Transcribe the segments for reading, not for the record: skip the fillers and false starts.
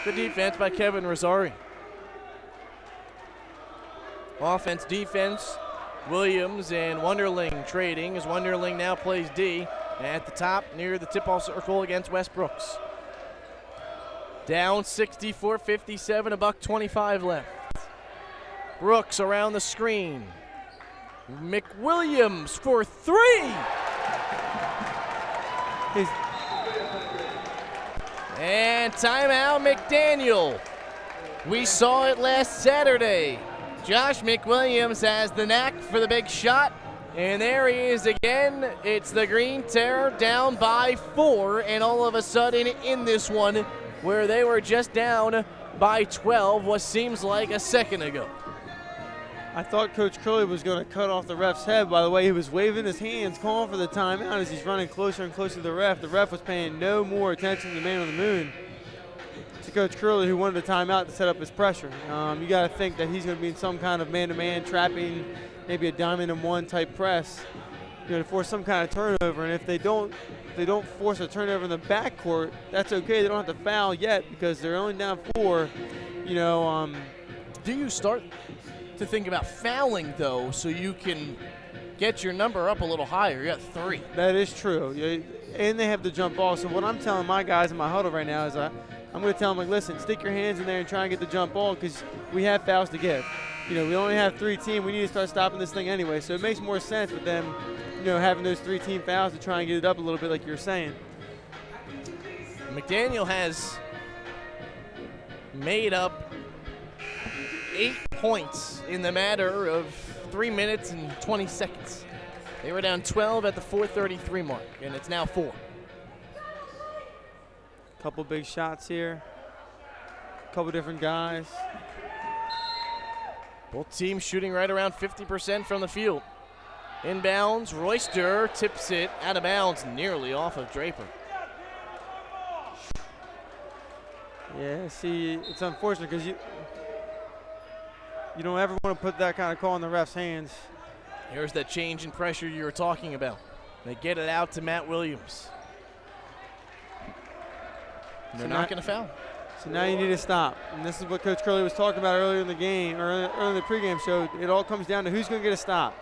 Good defense by Kevin Rosari. Offense, defense, Williams and Wonderling trading as Wonderling now plays D at the top near the tip-off circle against West Brooks. Down 64-57, $1:25 left. Brooks around the screen. McWilliams for three. And timeout, McDaniel. We saw it last Saturday. Josh McWilliams has the knack for the big shot. And there he is again. It's the Green Terror down by 4. And all of a sudden in this one, where they were just down by 12, what seems like a second ago. I thought Coach Curley was going to cut off the ref's head. By the way, he was waving his hands, calling for the timeout as he's running closer and closer to the ref. The ref was paying no more attention to the man on the moon. To Coach Curley, who wanted a timeout to set up his pressure. You got to think that he's going to be in some kind of man-to-man trapping, maybe a diamond-and-one type press, to force some kind of turnover. And if they don't force a turnover in the backcourt, that's okay. They don't have to foul yet because they're only down 4. Do you start to think about fouling, though, so you can get your number up a little higher? You got 3. That is true. And they have the jump ball. So what I'm telling my guys in my huddle right now is I'm going to tell them, like, listen, stick your hands in there and try and get the jump ball because we have fouls to give. We only have 3 team. We need to start stopping this thing anyway. So it makes more sense with them, having those 3 team fouls to try and get it up a little bit like you were saying. McDaniel has made up 8 points in the matter of 3 minutes and 20 seconds. They were down 12 at the 4:33 mark, and it's now 4. Couple big shots here. Couple different guys. Both teams shooting right around 50% from the field. Inbounds, Royster tips it out of bounds, nearly off of Draper. Yeah, see, it's unfortunate because you don't ever want to put that kind of call in the ref's hands. Here's that change in pressure you were talking about. They get it out to Matt Williams. They're not going to foul. So now you need to stop. And this is what Coach Curley was talking about earlier in the game, or earlier in the pregame show. It all comes down to who's going to get a stop.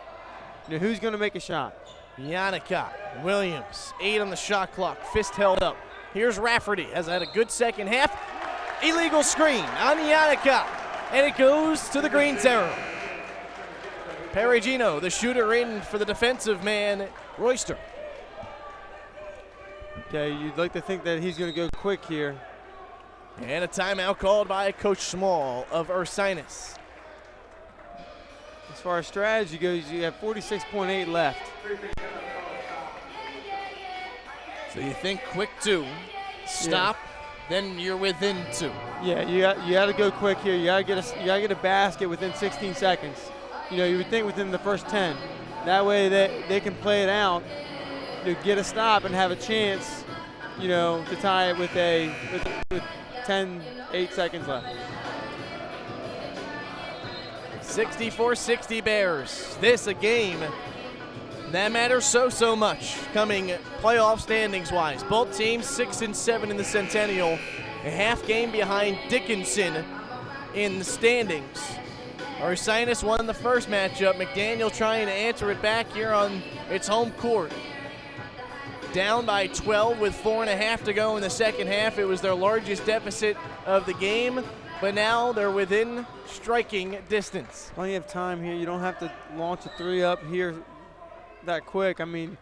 Who's going to make a shot. Yannicka, Williams, 8 on the shot clock. Fist held up. Here's Raftery, has had a good second half. Illegal screen on Yannicka, and it goes to the Green Terror. Perugino, the shooter, in for the defensive man, Royster. Okay, you'd like to think that he's going to go quick here. And a timeout called by Coach Small of Ursinus. As far as strategy goes, you have 46.8 left. So you think quick 2, stop, then you're within 2. Yeah, you got to go quick here. You got to get a basket within 16 seconds. You would think within the first 10. That way they can play it out, get a stop and have a chance, to tie it with 8 seconds left. 64-60 Bears. This a game that matters so much coming playoff standings-wise. Both teams 6-7 in the Centennial, a half game behind Dickinson in the standings. Ursinus won the first matchup. McDaniel trying to answer it back here on its home court. Down by 12 with 4.5 to go in the second half. It was their largest deficit of the game, but now they're within striking distance. Plenty of time here. You don't have to launch a 3 up here that quick. I mean,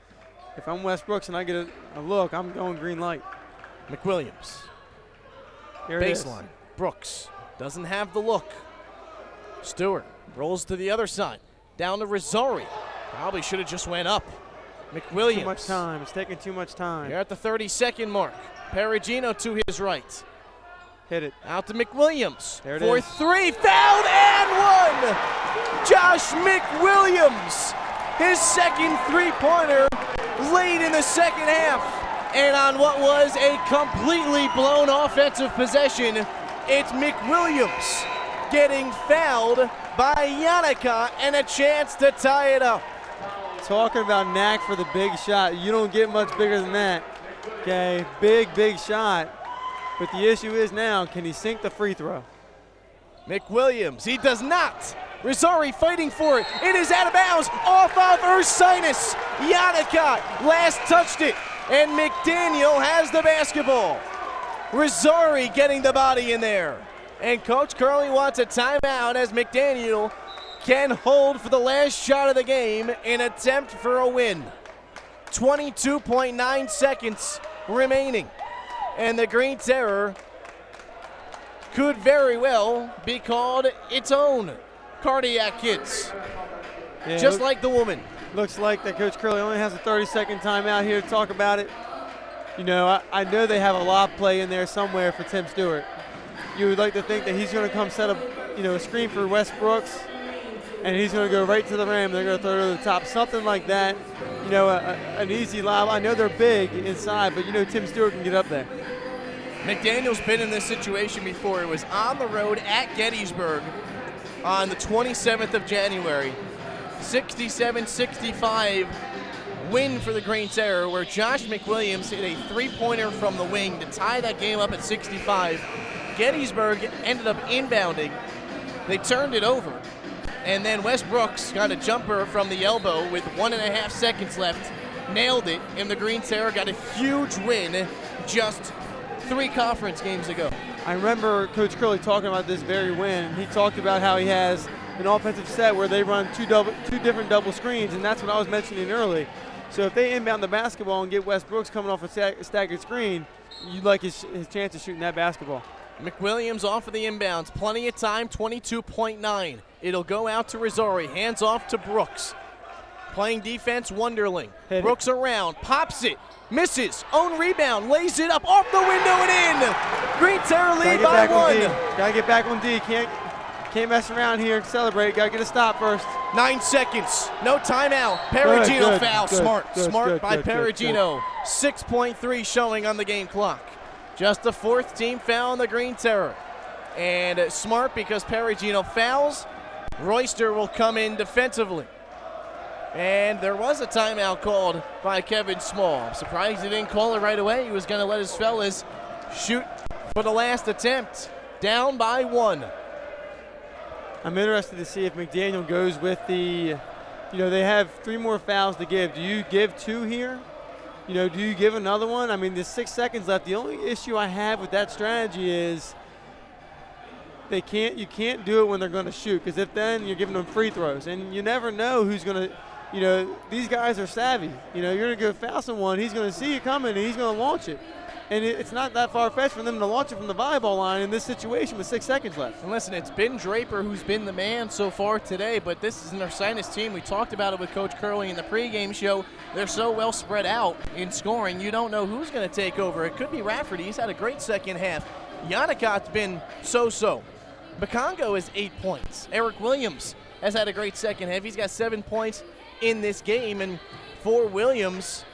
if I'm West Brooks and I get a look, I'm going green light. McWilliams. Here baseline. Brooks doesn't have the look. Stewart rolls to the other side. Down to Rosari. Probably should have just went up. McWilliams. Too much time. It's taking too much time. You're at the 30-second mark. Perugino to his right. Hit it. Out to McWilliams. There it for is. 3. Fouled and 1. Josh McWilliams. His second three-pointer late in the second half. And on what was a completely blown offensive possession, it's McWilliams getting fouled by Yannicka and a chance to tie it up. Talking about knack for the big shot. You don't get much bigger than that. Okay, big shot. But the issue is now, can he sink the free throw? McWilliams, he does not. Rosari fighting for it. It is out of bounds off of Ursinus. Yannicott last touched it, and McDaniel has the basketball. Rosari getting the body in there. And Coach Curley wants a timeout as McDaniel can hold for the last shot of the game in attempt for a win. 22.9 seconds remaining. And the Green Terror could very well be called its own cardiac kids. Yeah, just like the woman. Looks like that Coach Curley only has a 30-second timeout here to talk about it. You know, I know they have a lob play in there somewhere for Tim Stewart. You would like to think that he's going to come set up, a screen for Wes Brooks, and he's going to go right to the rim. They're going to throw it over the top, something like that. An easy lob. I know they're big inside, but Tim Stewart can get up there. McDaniel's been in this situation before. It was on the road at Gettysburg on the 27th of January. 67-65 win for the Green Terror, where Josh McWilliams hit a three-pointer from the wing to tie that game up at 65. Gettysburg ended up inbounding. They turned it over. And then Wes Brooks got a jumper from the elbow with 1.5 seconds left. Nailed it, and the Green Terror got a huge win just 3 conference games ago. I remember Coach Curley talking about this very win. He talked about how he has an offensive set where they run two different double screens, and that's what I was mentioning early. So if they inbound the basketball and get Wes Brooks coming off a staggered screen, you like his chance of shooting that basketball. McWilliams off of the inbounds. Plenty of time, 22.9. It'll go out to Rosari. Hands off to Brooks. Playing defense, Wonderling. Brooks around, pops it, misses, own rebound, lays it up, off the window and in. Green Terror lead by 1. Gotta get back on D. Can't mess around here and celebrate. Gotta get a stop first. 9 seconds, no timeout. Perugino foul, smart by Perugino. 6.3 showing on the game clock. Just the 4th team foul on the Green Terror. And smart because Perugino fouls. Royster will come in defensively. And there was a timeout called by Kevin Small. I'm surprised he didn't call it right away. He was going to let his fellas shoot for the last attempt. Down by 1. I'm interested to see if McDaniel goes with the, they have 3 more fouls to give. Do you give 2 here? Do you give another one? I mean, there's 6 seconds left. The only issue I have with that strategy is you can't do it when they're going to shoot, because if then you're giving them free throws, and you never know who's going to, these guys are savvy. You're going to go foul someone, he's going to see you coming, and he's going to launch it. And it's not that far-fetched for them to launch it from the volleyball line in this situation with 6 seconds left. And listen, it's been Draper who's been the man so far today, but this is an Ursinus team. We talked about it with Coach Curley in the pregame show. They're so well spread out in scoring, you don't know who's going to take over. It could be Raftery. He's had a great second half. Yannicott's been so-so. Bakongo has 8 points. Eric Williams has had a great second half. He's got 7 points in this game, and for Williams,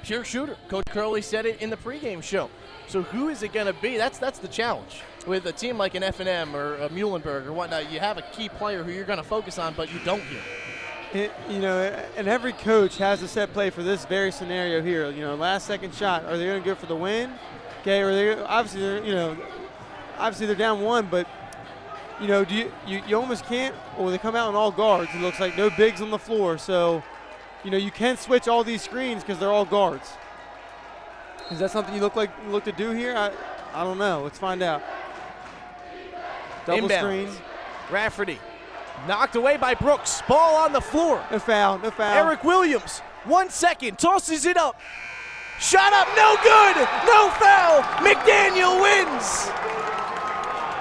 pure shooter. Coach Curley said it in the pregame show. So who is it going to be? That's the challenge. With a team like an F&M or a Muhlenberg or whatnot, you have a key player who you're going to focus on, but you don't here. And every coach has a set play for this very scenario here. Last second shot. Are they going to go for the win? Okay, or obviously they're down 1, but you almost can't. Or they come out in all guards. It looks like no bigs on the floor, so. You can switch all these screens because they're all guards. Is that something you look to do here? I don't know. Let's find out. Double screen. Rafferty knocked away by Brooks. Ball on the floor. No foul. Eric Williams, 1 second, tosses it up. Shot up, no good. No foul. McDaniel wins.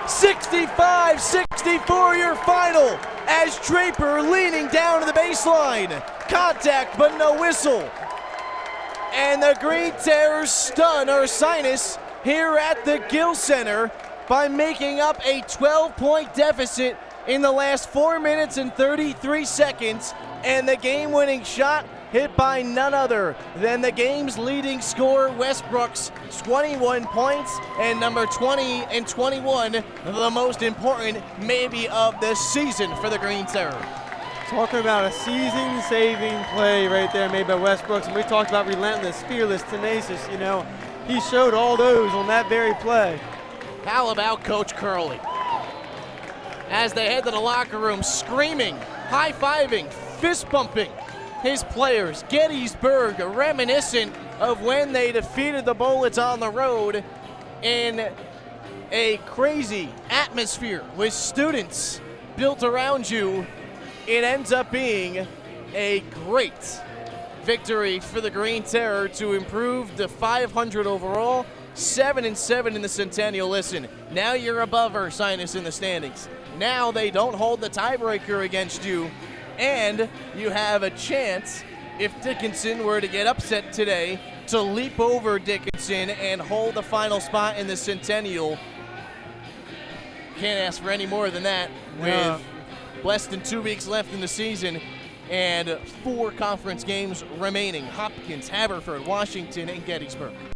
65-64 your final as Draper leaning down to the baseline. Contact, but no whistle. And the Green Terror stun Ursinus here at the Gill Center by making up a 12-point deficit in the last 4 minutes and 33 seconds. And the game-winning shot hit by none other than the game's leading scorer, Wes Brooks, 21 points, and number 20 and 21, the most important maybe of the season for the Green Terror. Talking about a season-saving play right there made by Westbrooks, and we talked about relentless, fearless, tenacious. You know, he showed all those on that very play. How about Coach Curley? As they head to the locker room, screaming, high-fiving, fist-bumping his players. Gettysburg, reminiscent of when they defeated the Bullets on the road in a crazy atmosphere with students built around you. It ends up being a great victory for the Green Terror to improve to 500 overall, 7-7 in the Centennial. Listen, now you're above Ursinus in the standings. Now they don't hold the tiebreaker against you, and you have a chance, if Dickinson were to get upset today, to leap over Dickinson and hold the final spot in the Centennial. Can't ask for any more than that with less than 2 weeks left in the season and 4 conference games remaining. Hopkins, Haverford, Washington, and Gettysburg.